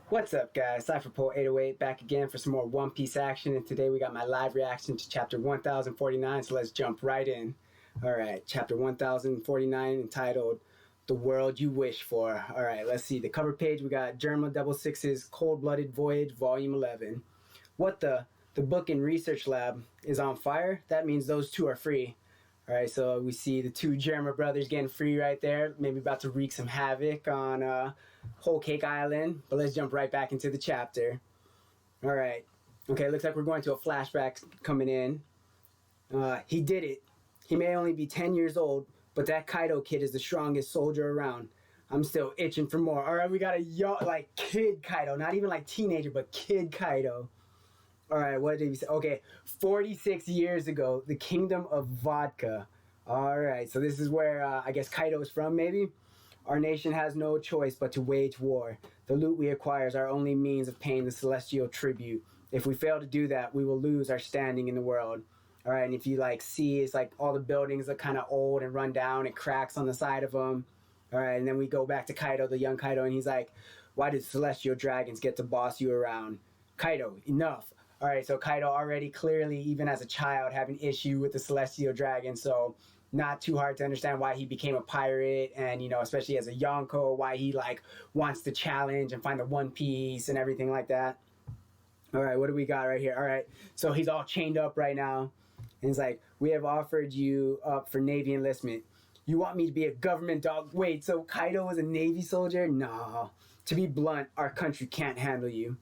What's up, guys? Cipher Pol 808 back again for some more One Piece action, and today we got my live reaction to chapter 1049, so let's jump right in. Alright, chapter 1049 entitled The World You Wish For. Alright, let's see. The cover page, we got Germa Double Six's Cold-Blooded Voyage, Volume 11. What the? The book and research lab is on fire? That means those two are free. Alright, so we see the two Germa brothers getting free right there. Maybe about to wreak some havoc on Whole Cake Island. But let's jump right back into the chapter. Alright. Okay, looks like we're going to a flashback coming in. He did it. He may only be 10 years old, but that Kaido kid is the strongest soldier around. I'm still itching for more. Alright, we got a young, kid Kaido. Not even like teenager, but kid Kaido. Alright, what did we say? Okay, 46 years ago, the Kingdom of Vodka. Alright, so this is where, I guess Kaido is from, maybe? Our nation has no choice but to wage war. The loot we acquire is our only means of paying the celestial tribute. If we fail to do that, we will lose our standing in the world. Alright, and if you, see, it's like all the buildings are kind of old and run down and cracks on the side of them. Alright, and then we go back to Kaido, the young Kaido, and he's like, why did celestial dragons get to boss you around? Kaido, enough. Alright, so Kaido already clearly, even as a child, have an issue with the Celestial Dragon, so not too hard to understand why he became a pirate, and, especially as a Yonko, why he, wants to challenge and find the One Piece and everything like that. Alright, what do we got right here? Alright, so he's all chained up right now, and he's like, we have offered you up for Navy enlistment. You want me to be a government dog? Wait, so Kaido was a Navy soldier? No. To be blunt, our country can't handle you.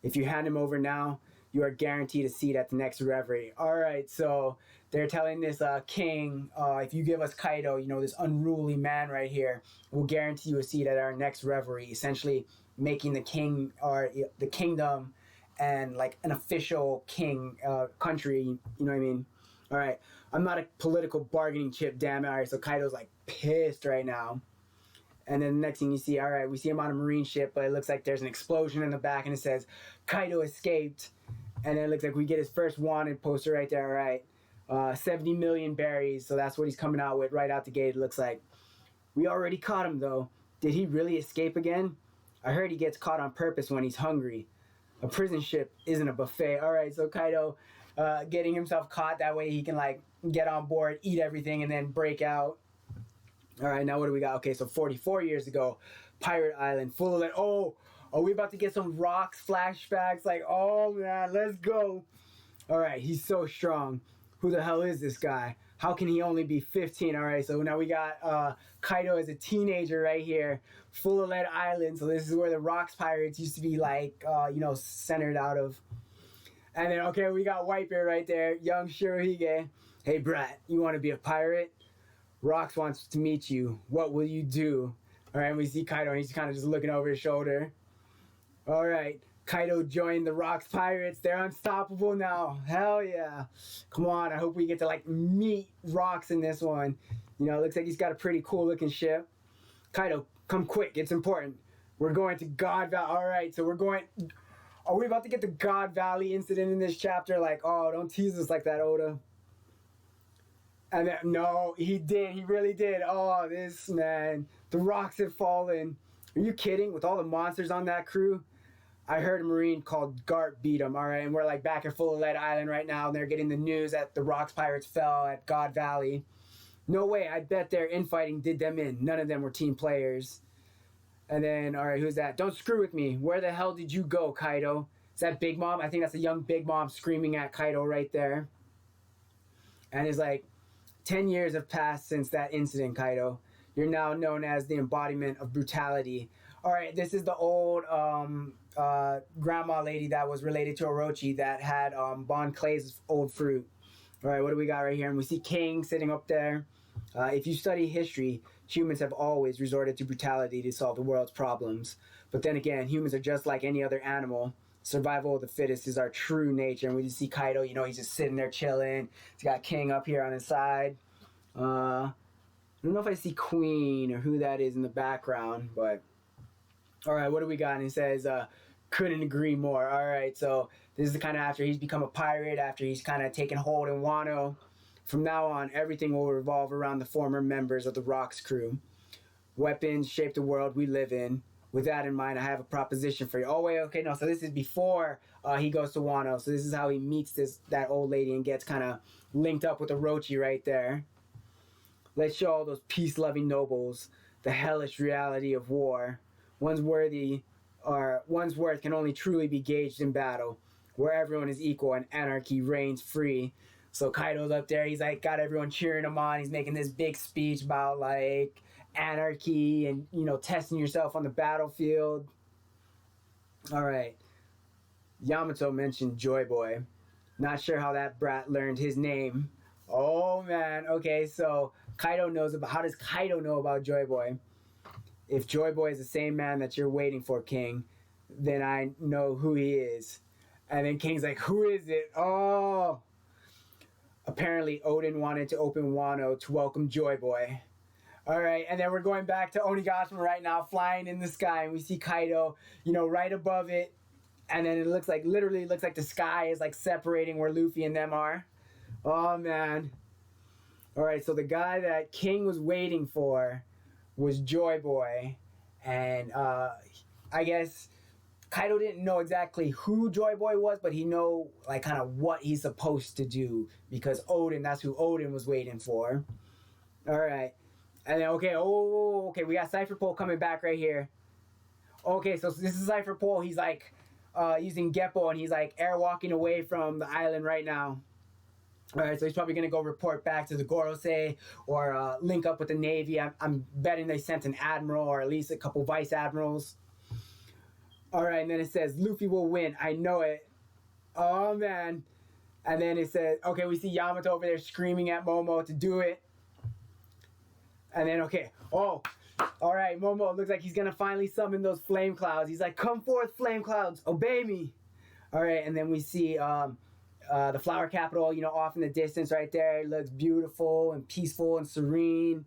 If you hand him over now, you are guaranteed a seat at the next reverie. Alright, so they're telling this king, if you give us Kaido, this unruly man right here, we'll guarantee you a seat at our next reverie, essentially making the king, or the kingdom, and an official king country, you know what I mean? Alright, I'm not a political bargaining chip, damn it. Alright, so Kaido's pissed right now. And then the next thing you see, alright, we see him on a marine ship, but it looks like there's an explosion in the back and it says, Kaido escaped. And then it looks like we get his first wanted poster right there, right? 70 million berries, so that's what he's coming out with right out the gate, it looks like. We already caught him, though. Did he really escape again? I heard he gets caught on purpose when he's hungry. A prison ship isn't a buffet. Alright, so Kaido getting himself caught, that way he can, get on board, eat everything, and then break out. Alright, now what do we got? Okay, so 44 years ago, Pirate Island, full of oh, are we about to get some rocks flashbacks? Oh man, let's go. Alright, he's so strong. Who the hell is this guy? How can he only be 15? Alright, so now we got Kaido as a teenager right here, full of lead island. So this is where the rocks pirates used to be centered out of. And then, okay, we got Whitebeard right there, young Shirohige. Hey brat, you want to be a pirate? Rocks wants to meet you. What will you do? Alright, and we see Kaido, and he's kind of just looking over his shoulder. Alright, Kaido joined the Rocks Pirates. They're unstoppable now. Hell yeah. Come on, I hope we get to, meet Rocks in this one. It looks like he's got a pretty cool looking ship. Kaido, come quick. It's important. We're going to God Valley. Alright, so we're going... Are we about to get the God Valley incident in this chapter? Oh, don't tease us like that, Oda. And then, no, he did. He really did. Oh, this man. The rocks have fallen. Are you kidding? With all the monsters on that crew? I heard a Marine called Garp beat him, alright? And we're back at Full of Lead Island right now, and they're getting the news that the Rocks Pirates fell at God Valley. No way. I bet their infighting did them in. None of them were team players. And then, alright, who's that? Don't screw with me. Where the hell did you go, Kaido? Is that Big Mom? I think that's a young Big Mom screaming at Kaido right there. And it's 10 years have passed since that incident, Kaido. You're now known as the embodiment of brutality. Alright, this is the old grandma lady that was related to Orochi that had Bon Clay's old fruit. Alright, what do we got right here? And we see King sitting up there. If you study history, humans have always resorted to brutality to solve the world's problems. But then again, humans are just like any other animal. Survival of the fittest is our true nature. And we just see Kaido, he's just sitting there chilling. He's got King up here on his side. I don't know if I see Queen or who that is in the background, but... Alright, what do we got? And he says, couldn't agree more. Alright, so this is kind of after he's become a pirate, after he's kind of taken hold in Wano. From now on, everything will revolve around the former members of the Rocks crew. Weapons shape the world we live in. with that in mind, I have a proposition for you. Oh, wait, okay, no. So this is before he goes to Wano. So this is how he meets that old lady and gets kind of linked up with Orochi right there. Let's show all those peace-loving nobles the hellish reality of war. One's worth can only truly be gauged in battle, where everyone is equal and anarchy reigns free. So Kaido's up there. He's like got everyone cheering him on. He's making this big speech about like anarchy and, you know, testing yourself on the battlefield. All right. Yamato mentioned Joy Boy. Not sure how that brat learned his name. Oh man. Okay, so Kaido knows about. How does Kaido know about Joy Boy? If Joy Boy is the same man that you're waiting for, King, then I know who he is. And then King's like, who is it? Oh. Apparently, Odin wanted to open Wano to welcome Joy Boy. All right, and then we're going back to Onigashima right now, flying in the sky, and we see Kaido, you know, right above it. And then it looks like, literally looks like the sky is like separating where Luffy and them are. Oh, man. All right, so the guy that King was waiting for was Joy Boy. And I guess Kaido didn't know exactly who Joy Boy was, but he know like kind of what he's supposed to do because Odin, that's who Odin was waiting for. All right. And then, okay, we got Cipher Pol coming back right here. Okay, so this is Cipher Pol. He's like using Geppo and he's like airwalking away from the island right now. All right, so he's probably going to go report back to the Gorosei or link up with the Navy. I'm betting they sent an admiral or at least a couple vice admirals. All right, and then it says, Luffy will win. I know it. Oh, man. And then it says, okay, we see Yamato over there screaming at Momo to do it. And then, okay, oh, all right, Momo looks like he's going to finally summon those flame clouds. He's like, come forth, flame clouds, obey me. All right, and then we see the flower capital, you know, off in the distance right there. It looks beautiful and peaceful and serene.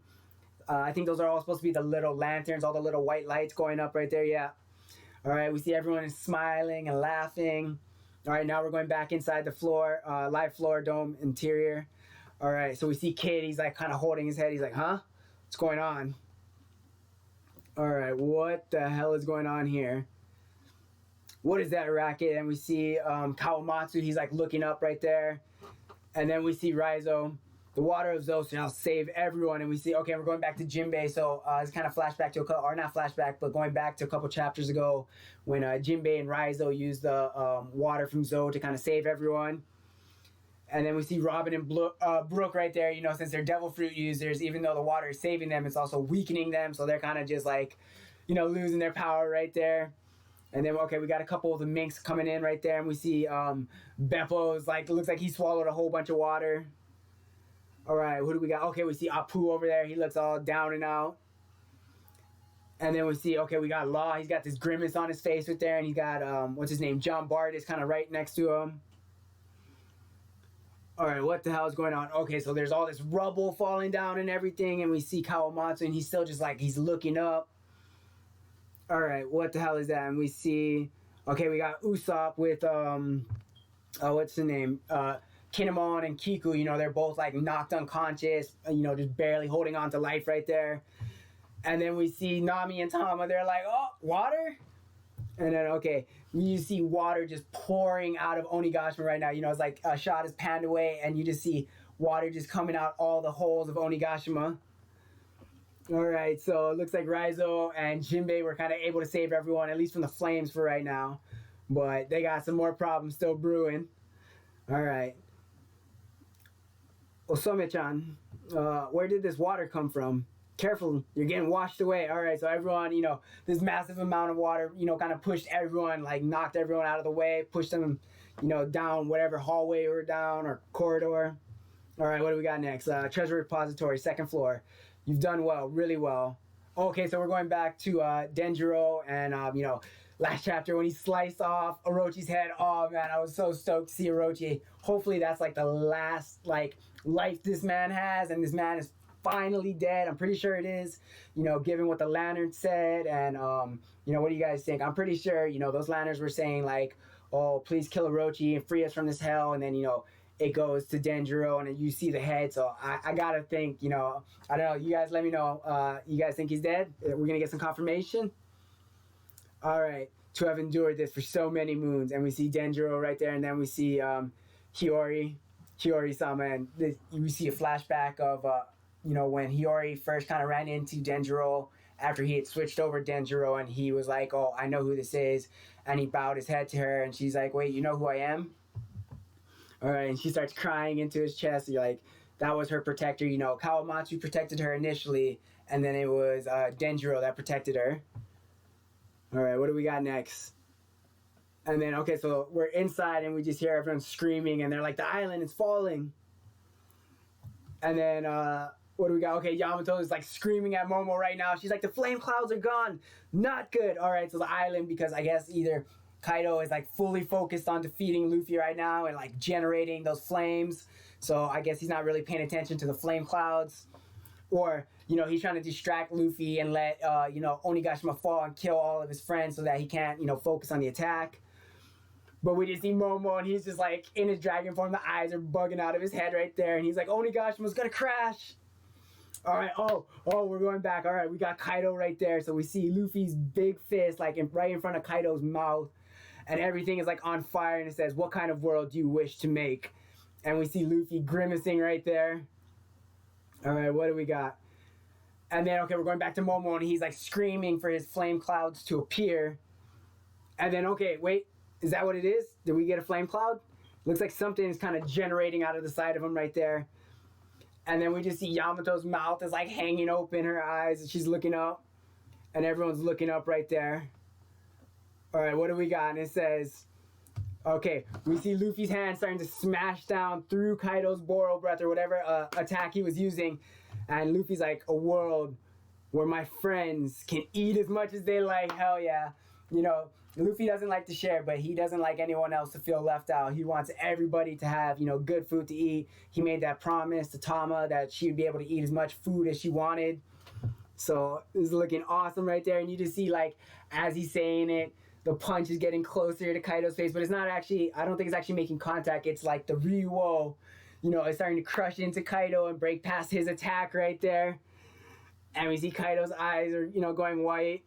I think those are all supposed to be the little lanterns, all the little white lights going up right there, yeah. All right, we see everyone is smiling and laughing. All right, now we're going back inside the floor, live floor dome interior. All right, so we see Kid. He's like kind of holding his head. He's like, huh? What's going on? All right, what the hell is going on here? What is that racket? And we see Kawamatsu. He's like looking up right there. And then we see Raizo. The water of Zeus shall save everyone. And we see, okay, we're going back to Jinbei. So it's kind of flashback to or not flashback, but going back to a couple chapters ago when Jinbei and Raizo used the water from Zou to kind of save everyone. And then we see Robin and Brooke right there, you know, since they're devil fruit users, even though the water is saving them, it's also weakening them. So they're kind of just like, you know, losing their power right there. And then, okay, we got a couple of the minks coming in right there. And we see Beppo's like, it looks like he swallowed a whole bunch of water. All right, who do we got? Okay, we see Apu over there. He looks all down and out. And then we see, okay, we got Law. He's got this grimace on his face right there. And he got, what's his name? John Bart is kind of right next to him. All right, what the hell is going on? Okay, so there's all this rubble falling down and everything. And we see Kawamatsu, and he's still just like, he's looking up. All right, what the hell is that? And we see, okay, we got Usopp with, what's the name? Kinemon and Kiku, you know, they're both like knocked unconscious, you know, just barely holding on to life right there. And then we see Nami and Tama, they're like, oh, water? And then, okay, you see water just pouring out of Onigashima right now. You know, it's like a shot is panned away and you just see water just coming out all the holes of Onigashima. All right, so it looks like Raizo and Jinbei were kind of able to save everyone, at least from the flames for right now. But they got some more problems still brewing. All right. Osome-chan, where did this water come from? Careful, you're getting washed away. All right, so everyone, you know, this massive amount of water, you know, kind of pushed everyone, like knocked everyone out of the way, pushed them, you know, down whatever hallway or down or corridor. All right, what do we got next? Treasure repository, second floor. You've done well, really well. Okay, so we're going back to Denjiro and, you know, last chapter when he sliced off Orochi's head. Oh, man, I was so stoked to see Orochi. Hopefully that's like the last, like, life this man has, and this man is finally dead. I'm pretty sure it is, you know, given what the lantern said. And, you know, what do you guys think? I'm pretty sure, you know, those lanterns were saying, like, oh, please kill Orochi and free us from this hell. And then, you know, it goes to Denjiro and you see the head. So I gotta think, you know, I don't know. You guys let me know. You guys think he's dead? We're gonna get some confirmation. All right, to have endured this for so many moons. And we see Denjiro right there, and then we see Hiyori-sama, and we see a flashback of, when Hiyori first kind of ran into Denjiro after he had switched over Denjiro, and he was like, oh, I know who this is. And he bowed his head to her, and she's like, wait, you know who I am? All right, and she starts crying into his chest. You're like, that was her protector. Kawamatsu protected her initially, and then it was Denjiro that protected her. All right, what do we got next? And then, okay, so we're inside, and we just hear everyone screaming, and they're like, the island is falling. And then, what do we got? Okay, Yamato is like screaming at Momo right now. She's like, the flame clouds are gone. Not good. All right, so the island, because I guess either Kaido is like fully focused on defeating Luffy right now and like generating those flames. So I guess he's not really paying attention to the flame clouds. Or, he's trying to distract Luffy and let, Onigashima fall and kill all of his friends so that he can't, focus on the attack. But we just see Momo, and he's just like in his dragon form. The eyes are bugging out of his head right there. And he's like, Onigashima's gonna crash. All right, oh, we're going back. All right, we got Kaido right there. So we see Luffy's big fist like right in front of Kaido's mouth. And everything is like on fire. And it says, what kind of world do you wish to make? And we see Luffy grimacing right there. All right, what do we got? And then, okay, we're going back to Momo, and he's like screaming for his flame clouds to appear. And then, okay, wait, is that what it is? Did we get a flame cloud? Looks like something is kind of generating out of the side of him right there. And then we just see Yamato's mouth is like hanging open, her eyes, and she's looking up. And everyone's looking up right there. All right, what do we got? And it says, okay, we see Luffy's hand starting to smash down through Kaido's Boro Breath or whatever attack he was using. And Luffy's like, a world where my friends can eat as much as they like. Hell yeah. Luffy doesn't like to share, but he doesn't like anyone else to feel left out. He wants everybody to have, good food to eat. He made that promise to Tama that she would be able to eat as much food as she wanted. So it's looking awesome right there. And you just see, like, as he's saying it, the punch is getting closer to Kaido's face, but it's not actually, I don't think it's actually making contact. It's like the Ryuo, it's starting to crush into Kaido and break past his attack right there. And we see Kaido's eyes are, going white.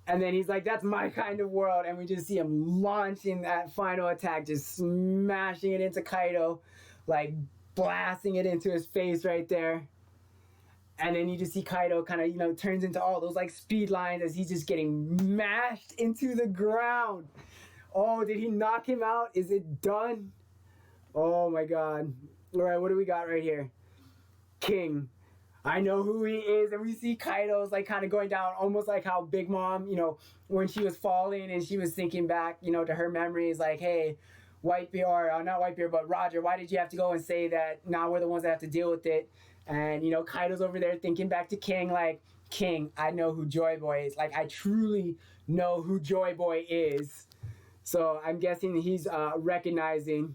And then he's like, that's my kind of world. And we just see him launching that final attack, just smashing it into Kaido, like blasting it into his face right there. And then you just see Kaido kind of, turns into all those like speed lines as he's just getting mashed into the ground. Oh, did he knock him out? Is it done? Oh my God. All right, what do we got right here? King. I know who he is. And we see Kaido's like kind of going down, almost like how Big Mom, when she was falling and she was thinking back, to her memories, like, hey, Whitebeard, not Whitebeard, but Roger, why did you have to go and say that now we're the ones that have to deal with it? And, Kaido's over there thinking back to King, like, King, I know who Joy Boy is. Like, I truly know who Joy Boy is. So I'm guessing he's recognizing,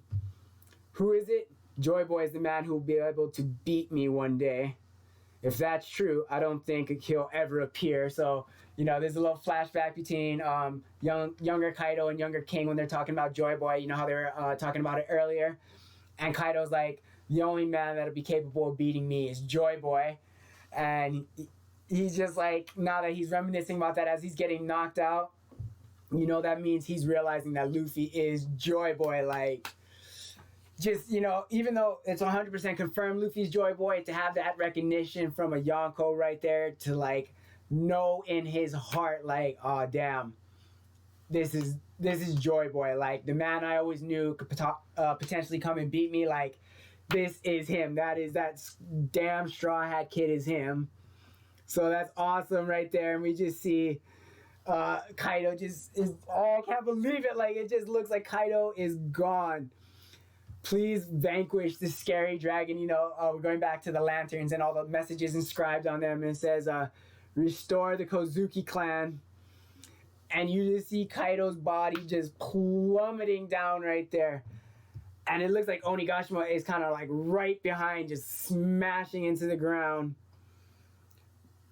who is it? Joy Boy is the man who will be able to beat me one day. If that's true, I don't think he'll ever appear. So, there's a little flashback between younger Kaido and younger King when they're talking about Joy Boy. You know how they were talking about it earlier? And Kaido's like, the only man that'll be capable of beating me is Joy Boy. And he's just like, now that he's reminiscing about that as he's getting knocked out, that means he's realizing that Luffy is Joy Boy. Like, just, even though it's 100% confirmed Luffy's Joy Boy, to have that recognition from a Yonko right there to, like, know in his heart, like, oh, damn, this is Joy Boy. Like, the man I always knew could potentially come and beat me. Like, this is him. That damn Straw Hat Kid is him. So that's awesome right there. And we just see Kaido just is, oh, I can't believe it. Like, it just looks like Kaido is gone. Please vanquish the scary dragon. We're going back to the lanterns and all the messages inscribed on them. And it says, restore the Kozuki clan. And you just see Kaido's body just plummeting down right there. And it looks like Onigashima is kind of like right behind, just smashing into the ground.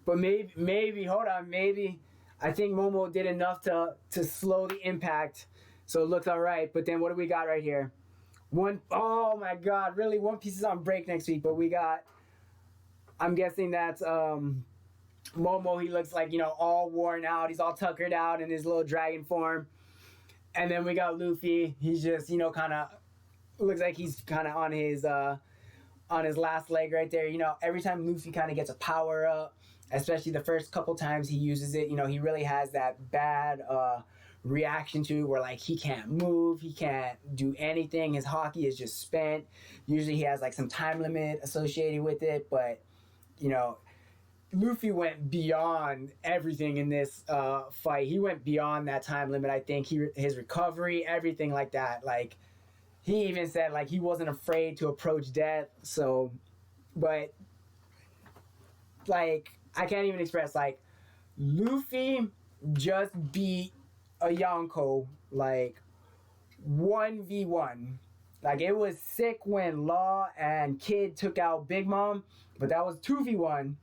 But maybe, hold on, maybe I think Momo did enough to slow the impact. So it looks all right. But then what do we got right here? Oh my God, really? One Piece is on break next week, but we got, I'm guessing that's Momo, he looks like, all worn out. He's all tuckered out in his little dragon form. And then we got Luffy. He's just, kind of looks like he's kind of on his last leg right there. Every time Luffy kind of gets a power up, especially the first couple times he uses it, he really has that bad reaction to where like he can't move, he can't do anything. His hockey is just spent. Usually he has like some time limit associated with it, but Luffy went beyond everything in this fight. He went beyond that time limit. I think his recovery, everything like that. Like he even said like he wasn't afraid to approach death. So, but like I can't even express like Luffy just beat a Yonko like 1v1. Like it was sick when Law and Kid took out Big Mom, but that was 2v1.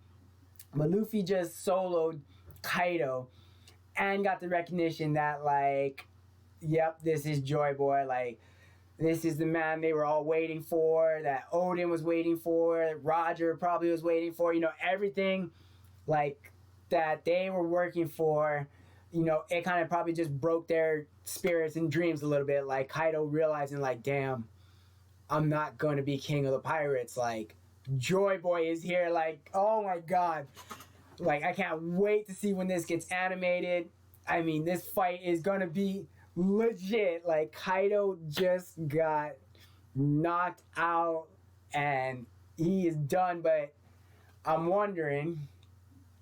But Luffy just soloed Kaido and got the recognition that like, yep, this is Joy Boy. Like this is the man they were all waiting for, that Odin was waiting for, that Roger probably was waiting for, everything like that they were working for, it kind of probably just broke their spirits and dreams a little bit. Like Kaido realizing like, damn, I'm not going to be king of the pirates. Like Joy Boy is here. Like, oh my God. Like I can't wait to see when this gets animated. I mean, this fight is going to be legit. Like Kaido just got knocked out and he is done. But I'm wondering,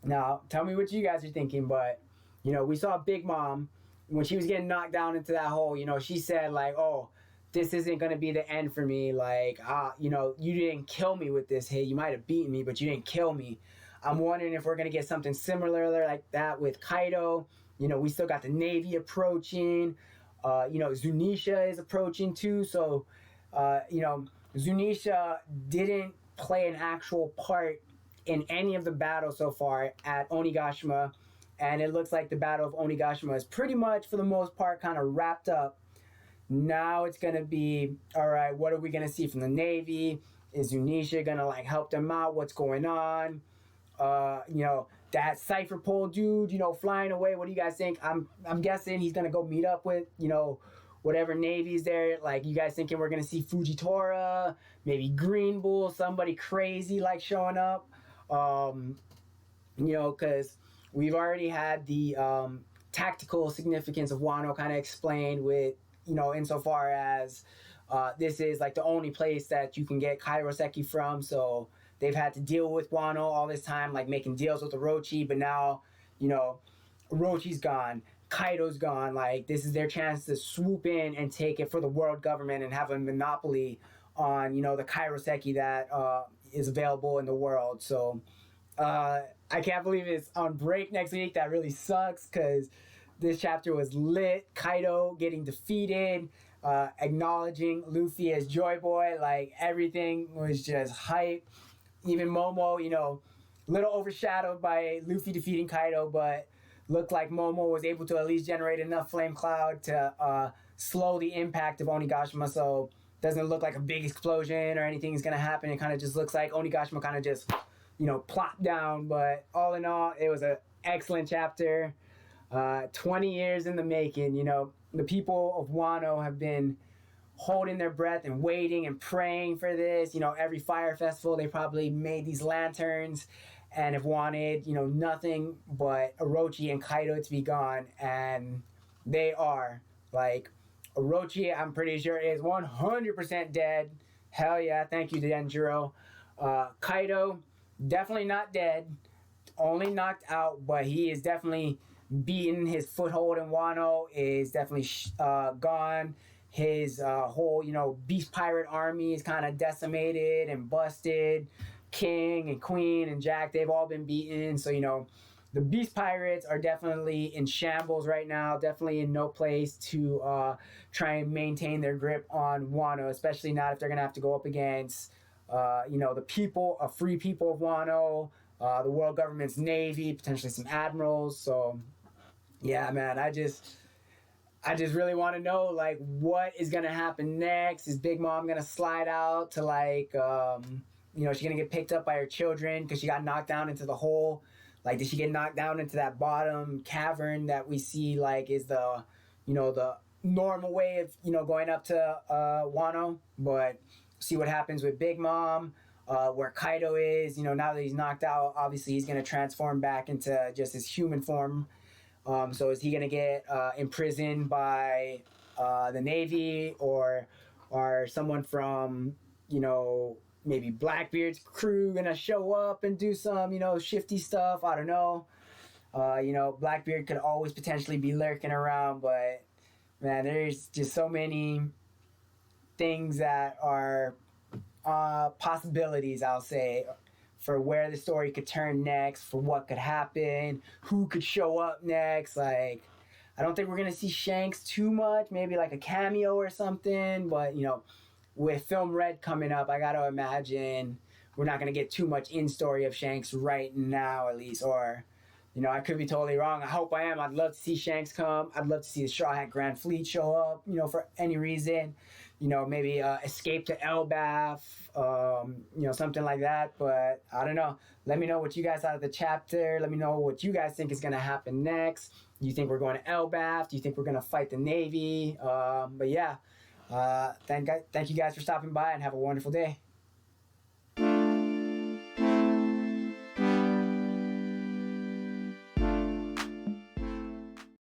now tell me what you guys are thinking, but we saw Big Mom when she was getting knocked down into that hole. She said like, oh, this isn't going to be the end for me. Like, you didn't kill me with this hit. You might have beaten me, but you didn't kill me. I'm wondering if we're going to get something similar like that with Kaido. We still got the Navy approaching. Zunisha is approaching too. So, Zunisha didn't play an actual part in any of the battles so far at Onigashima. And it looks like the Battle of Onigashima is pretty much, for the most part, kind of wrapped up. Now it's going to be, all right, what are we going to see from the Navy? Is Zunisha going to, like, help them out? What's going on? That Cipher Pol dude, flying away. What do you guys think? I'm guessing he's going to go meet up with, whatever Navy's there. Like, you guys thinking we're going to see Fujitora, maybe Green Bull, somebody crazy, like, showing up? Because we've already had the tactical significance of Wano kind of explained with, insofar as this is like the only place that you can get Kairoseki from. So they've had to deal with Wano all this time, like making deals with Orochi. But now, Orochi's gone, Kaido's gone. Like this is their chance to swoop in and take it for the world government and have a monopoly on, the Kairoseki that is available in the world. So I can't believe it's on break next week. That really sucks because this chapter was lit. Kaido getting defeated, acknowledging Luffy as Joy Boy. Like everything was just hype. Even Momo, little overshadowed by Luffy defeating Kaido, but looked like Momo was able to at least generate enough flame cloud to slow the impact of Onigashima. So doesn't look like a big explosion or anything is gonna happen. It kind of just looks like Onigashima kind of just plopped down. But all in all, it was an excellent chapter. 20 years in the making. The people of Wano have been holding their breath and waiting and praying for this. Every fire festival, they probably made these lanterns and have wanted, nothing but Orochi and Kaido to be gone. And they are. Like, Orochi, I'm pretty sure, is 100% dead. Hell yeah, thank you, Denjiro. Kaido, definitely not dead. Only knocked out, but he is definitely beaten. His foothold in Wano is definitely gone. His whole, beast pirate army is kind of decimated and busted. King and Queen and Jack, they've all been beaten. So, the beast pirates are definitely in shambles right now. Definitely in no place to try and maintain their grip on Wano, especially not if they're going to have to go up against, the people, free people of Wano, the world government's navy, potentially some admirals. So, yeah, man, I just really want to know, like, what is going to happen next? Is Big Mom going to slide out to, like, she's going to get picked up by her children because she got knocked down into the hole? Like, did she get knocked down into that bottom cavern that we see, like, is the, the normal way of, going up to Wano? But see what happens with Big Mom, where Kaido is. Now that he's knocked out, obviously he's going to transform back into just his human form. So is he going to get imprisoned by the Navy or someone from, maybe Blackbeard's crew gonna show up and do some, shifty stuff? I don't know. Blackbeard could always potentially be lurking around, but man, there's just so many things that are possibilities, I'll say, for where the story could turn next, for what could happen, who could show up next. Like, I don't think we're gonna see Shanks too much, maybe like a cameo or something, but with Film Red coming up, I gotta imagine we're not gonna get too much in story of Shanks right now, at least. Or, I could be totally wrong. I hope I am. I'd love to see Shanks come. I'd love to see the Straw Hat Grand Fleet show up, for any reason. Maybe escape to Elbaf, something like that. But I don't know. Let me know what you guys thought of the chapter. Let me know what you guys think is gonna happen next. Do you think we're going to Elbaf? Do you think we're gonna fight the Navy? But yeah. Thank you guys for stopping by and have a wonderful day.